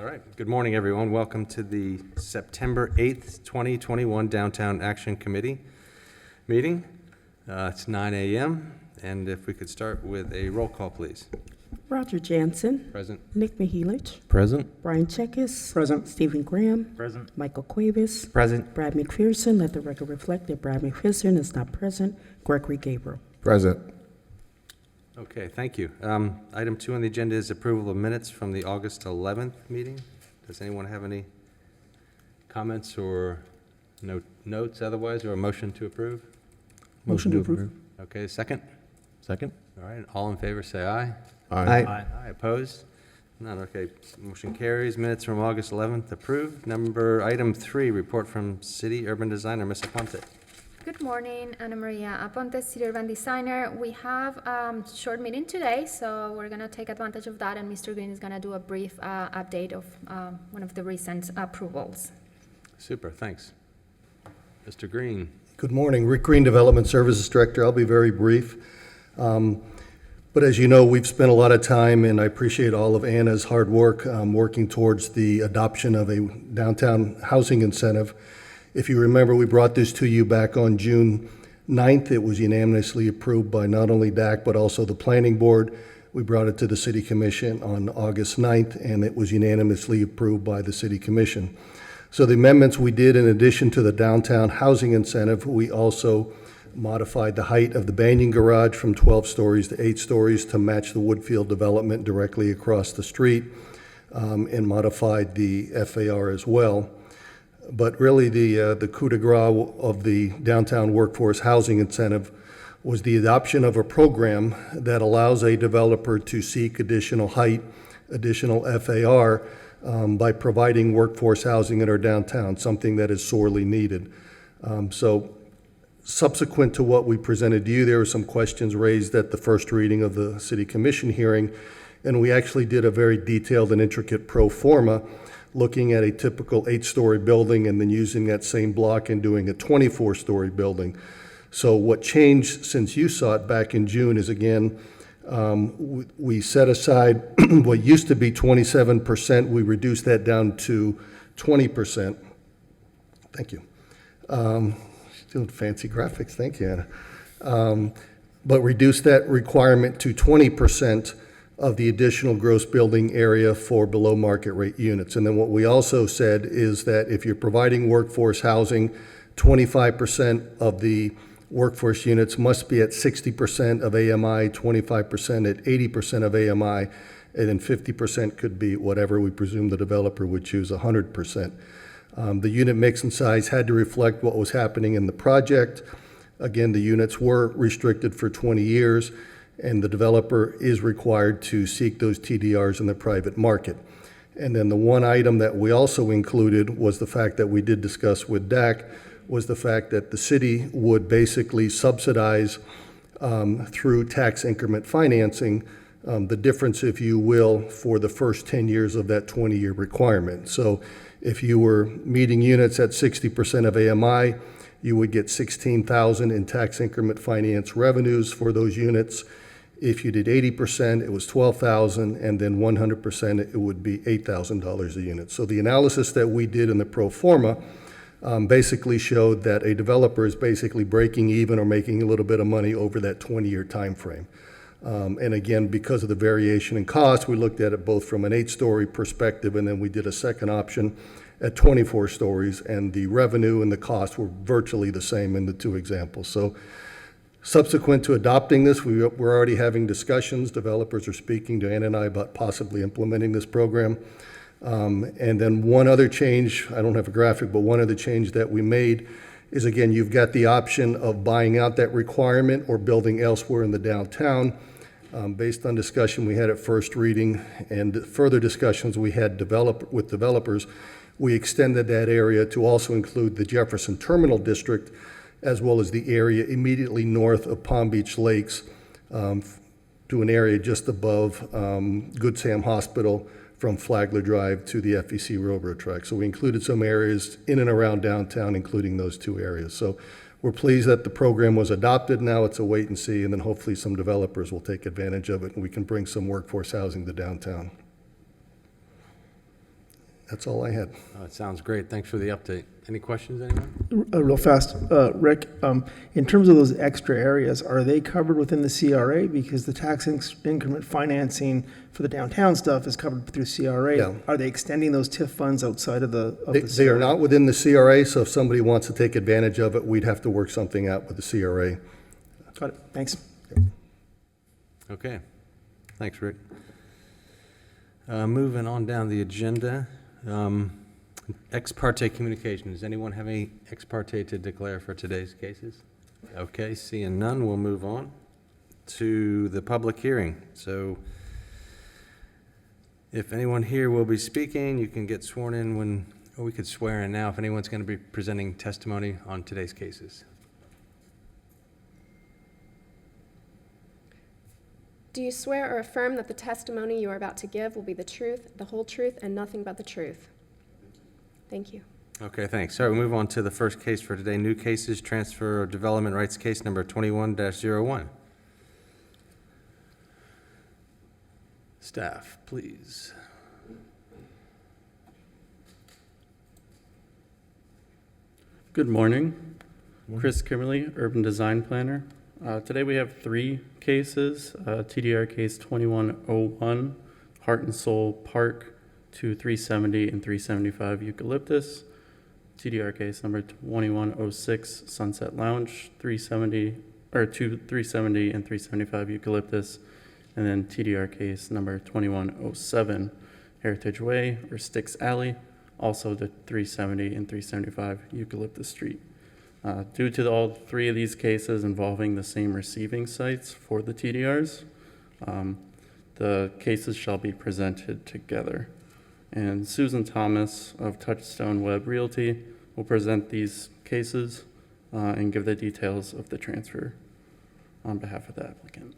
All right. Good morning, everyone. Welcome to the September 8th, 2021 Downtown Action Committee meeting. It's 9 a.m. And if we could start with a roll call, please. Roger Jansen. Present. Nick Mihelich. Present. Brian Checkis. Present. Stephen Graham. Present. Michael Cuevas. Present. Brad McPherson. Let the record reflect that Brad McPherson is not present. Gregory Gabriel. Present. Okay, thank you. Item 2 on the agenda is approval of minutes from the August 11th meeting. Does anyone have any comments or notes otherwise, or a motion to approve? Motion to approve. Okay, second? Second. All right, all in favor say aye. Aye. Aye, opposed? None, okay. Motion carries. Minutes from August 11th approved. Item 3, report from City Urban Designer, Ms. Aponte. Good morning, Ana Maria Aponte, City Urban Designer. We have a short meeting today, so we're going to take advantage of that, and Mr. Green is going to do a brief update of one of the recent approvals. Super, thanks. Mr. Green. Good morning, Rick Green, Development Services Director. I'll be very brief. But as you know, we've spent a lot of time, and I appreciate all of Anna's hard work working towards the adoption of a downtown housing incentive. If you remember, we brought this to you back on June 9th. It was unanimously approved by not only DAC, but also the Planning Board. We brought it to the City Commission on August 9th, and it was unanimously approved by the City Commission. So the amendments we did, in addition to the downtown housing incentive, we also modified the height of the Banyan Garage from 12 stories to 8 stories to match the Woodfield development directly across the street, and modified the FAR as well. But really, the coup de grace of the downtown workforce housing incentive was the adoption of a program that allows a developer to seek additional height, additional FAR, by providing workforce housing in our downtown, something that is sorely needed. So subsequent to what we presented to you, there were some questions raised at the first reading of the City Commission hearing, and we actually did a very detailed and intricate pro forma looking at a typical 8-story building and then using that same block and doing a 24-story building. So what changed since you saw it back in June is, again, we set aside what used to be 27%. We reduced that down to 20%. Thank you. Doing fancy graphics. Thank you, Anna. But reduced that requirement to 20% of the additional gross building area for below market rate units. And then what we also said is that if you're providing workforce housing, 25% of the workforce units must be at 60% of AMI, 25% at 80% of AMI, and then 50% could be whatever we presume the developer would choose, 100%. The unit mix and size had to reflect what was happening in the project. Again, the units were restricted for 20 years, and the developer is required to seek those TDRs in the private market. And then the one item that we also included was the fact that we did discuss with DAC was the fact that the city would basically subsidize through tax increment financing the difference, if you will, for the first 10 years of that 20-year requirement. So if you were meeting units at 60% of AMI, you would get $16,000 in tax increment finance revenues for those units. If you did 80%, it was $12,000, and then 100%, it would be $8,000 a unit. So the analysis that we did in the pro forma basically showed that a developer is basically breaking even or making a little bit of money over that 20-year time frame. And again, because of the variation in cost, we looked at it both from an 8-story perspective, and then we did a second option at 24 stories, and the revenue and the cost were virtually the same in the two examples. So subsequent to adopting this, we're already having discussions. Developers are speaking to Ann and I about possibly implementing this program. And then one other change, I don't have a graphic, but one other change that we made is, again, you've got the option of buying out that requirement or building elsewhere in the downtown. Based on discussion we had at first reading and further discussions we had with developers, we extended that area to also include the Jefferson Terminal District, as well as the area immediately north of Palm Beach Lakes, to an area just above Good Sam Hospital from Flagler Drive to the FEC Railroad track. So we included some areas in and around downtown, including those two areas. So we're pleased that the program was adopted. Now it's a wait and see, and then hopefully some developers will take advantage of it, and we can bring some workforce housing to downtown. That's all I had. Oh, it sounds great. Thanks for the update. Any questions, anyone? Real fast, Rick, in terms of those extra areas, are they covered within the CRA? Because the tax increment financing for the downtown stuff is covered through CRA. Yeah. Are they extending those TIF funds outside of the They are not within the CRA, so if somebody wants to take advantage of it, we'd have to work something out with the CRA. Got it, thanks. Okay. Thanks, Rick. Moving on down the agenda, ex parte communication. Does anyone have any ex parte to declare for today's cases? Okay, seeing none, we'll move on to the public hearing. So if anyone here will be speaking, you can get sworn in when, or we could swear in now if anyone's going to be presenting testimony on today's cases. Do you swear or affirm that the testimony you are about to give will be the truth, the whole truth, and nothing but the truth? Thank you. Okay, thanks. All right, we'll move on to the first case for today. New cases, transfer of development rights case number 21-01. Staff, please. Good morning. Chris Kimberly, Urban Design Planner. Today we have three cases. TDR case 2101, Heart and Soul Park, to 370 and 375 Eucalyptus. TDR case number 2106, Sunset Lounge, 370 and 375 Eucalyptus. And then TDR case number 2107, Heritage Way or Sticks Alley, also to 370 and 375 Eucalyptus Street. Due to all three of these cases involving the same receiving sites for the TDRs, the cases shall be presented together. And Susan Thomas of Touchstone Web Realty will present these cases and give the details of the transfer on behalf of the applicant.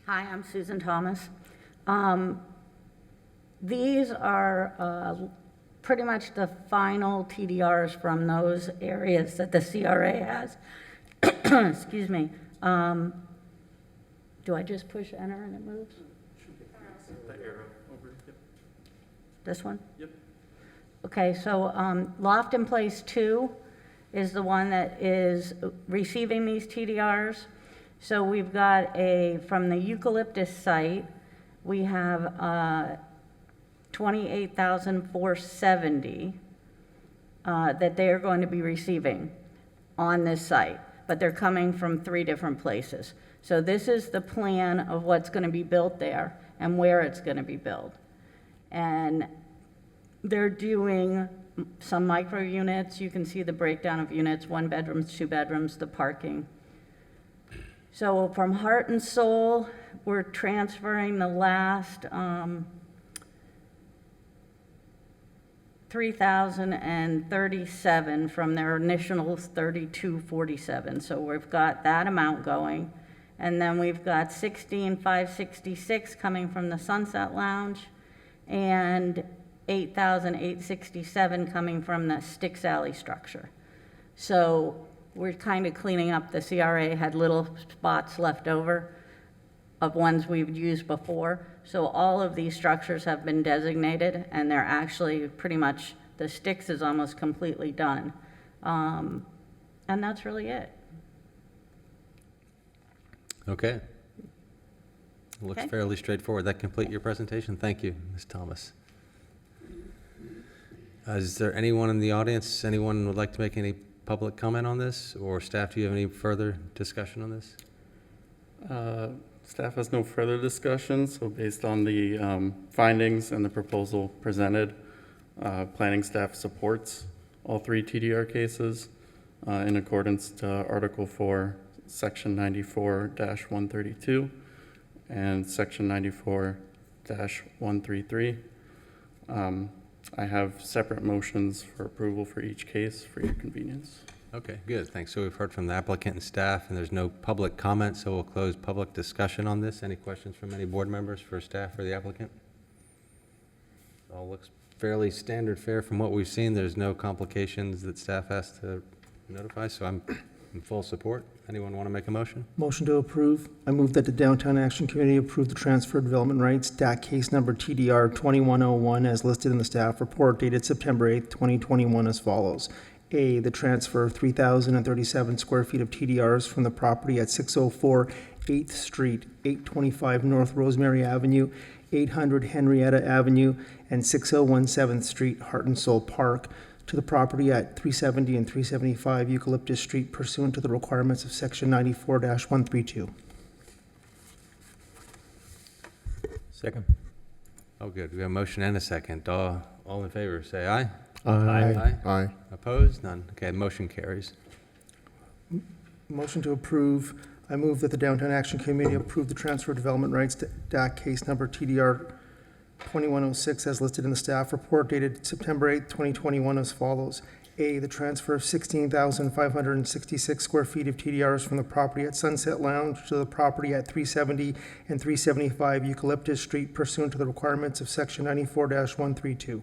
Hi, I'm Susan Thomas. These are pretty much the final TDRs from those areas that the CRA has. Excuse me. Do I just push enter and it moves? The arrow over. Yep. This one? Yep. Okay, so Loft in Place 2 is the one that is receiving these TDRs. So we've got from the Eucalyptus site, we have 28,470 that they are going to be receiving on this site, but they're coming from three different places. So this is the plan of what's going to be built there and where it's going to be built. And they're doing some micro units. You can see the breakdown of units, 1 bedrooms, 2 bedrooms, the parking. So from Heart and Soul, we're transferring the last 3,037 from their initial 3,247. So we've got that amount going. And then we've got 16,566 coming from the Sunset Lounge and 8,867 coming from the Sticks Alley structure. So we're kind of cleaning up. The CRA had little spots left over of ones we've used before. So all of these structures have been designated, and they're actually pretty much, the Sticks is almost completely done. And that's really it. Okay. Looks Okay. fairly straightforward. That complete your presentation? Thank you, Ms. Thomas. Is there anyone in the audience, anyone would like to make any public comment on this? Or staff, do you have any further discussion on this? Staff has no further discussion, so based on the findings and the proposal presented, planning staff supports all three TDR cases in accordance to Article 4, Section 94-132 and Section 94-133. I have separate motions for approval for each case for your convenience. Okay, good, thanks. So we've heard from the applicant and staff, and there's no public comment, so we'll close public discussion on this. Any questions from any board members for staff or the applicant? All looks fairly standard fare from what we've seen. There's no complications that staff has to notify, so I'm in full support. Anyone want to make a motion? Motion to approve. I move that the Downtown Action Committee approve the transfer of development rights, DAC case number TDR 2101, as listed in the staff report dated September 8th, 2021, as follows. A, the transfer of 3,037 square feet of TDRs from the property at 604 8th Street, 825 North Rosemary Avenue, 800 Henrietta Avenue, and 6001 7th Street, Heart and Soul Park, to the property at 370 and 375 Eucalyptus Street pursuant to the requirements of Section 94-132. Second. Oh, good. We have a motion and a second. All in favor, say aye. Aye. Aye. Opposed? None. Okay, motion carries. Motion to approve. I move that the Downtown Action Committee approve the transfer of development rights to DAC case number TDR 2106 as listed in the staff report dated September 8th, 2021, as follows. A, the transfer of 16,566 square feet of TDRs from the property at Sunset Lounge to the property at 370 and 375 Eucalyptus Street pursuant to the requirements of Section 94-132.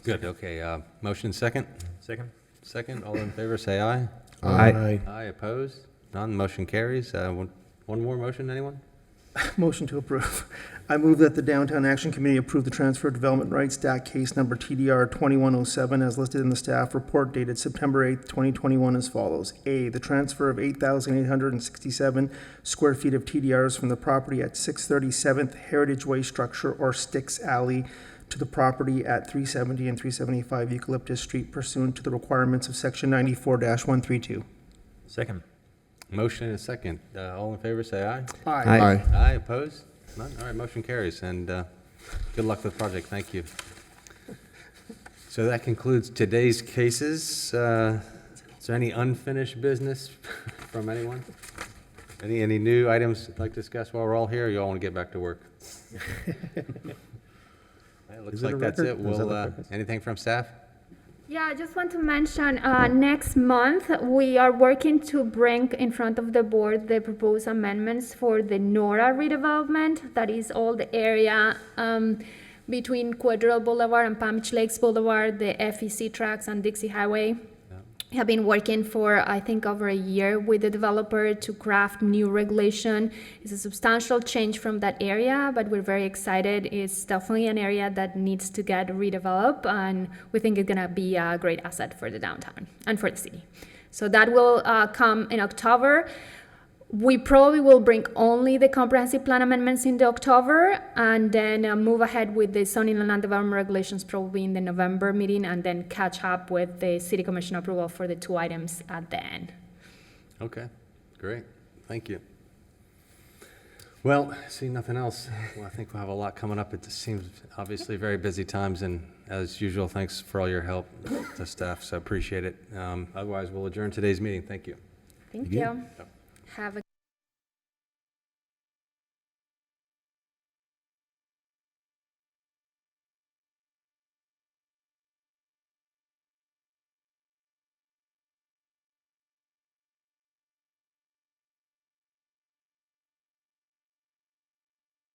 Good, okay. Motion second? Second. Second, all in favor, say aye. Aye. Aye, opposed? None, motion carries. One more motion, anyone? Motion to approve. I move that the Downtown Action Committee approve the transfer of development rights DAC case number TDR 2107 as listed in the staff report dated September 8th, 2021 as follows. A, the transfer of 8,867 square feet of TDRs from the property at 637th Heritage Way Structure or Sticks Alley to the property at 370 and 375 Eucalyptus Street pursuant to the requirements of Section 94-132. Second. Motion and a second. All in favor, say aye. Aye. Aye, opposed? None? All right, motion carries, and good luck with the project. Thank you. So that concludes today's cases. Is there any unfinished business from anyone? Any new items you'd like to discuss while we're all here, or you all want to get back to work? It looks Is it like a that's record? it. Is that the We'll, purpose? anything from staff? Yeah, I just want to mention, next month, we are working to bring in front of the board the proposed amendments for the Nora redevelopment. That is all the area between Quadrille Boulevard and Palm Beach Lakes Boulevard, the FEC tracks and Dixie Highway. We have been working for, I think, over a year with the developer to craft new regulation. It's a substantial change from that area, but we're very excited. It's definitely an area that needs to get redeveloped, and we think it's gonna be a great asset for the downtown and for the city. So that will come in October. We probably will bring only the comprehensive plan amendments in the October, and then move ahead with the zoning and land development regulations probably in the November meeting, and then catch up with the city commission approval for the two items at the end. Okay, great. Thank you. Well, see nothing else. Well, I think we'll have a lot coming up. It seems obviously very busy times, and as usual, thanks for all your help to staff, so appreciate it. Otherwise, we'll adjourn today's meeting. Thank you. Thank you. Have a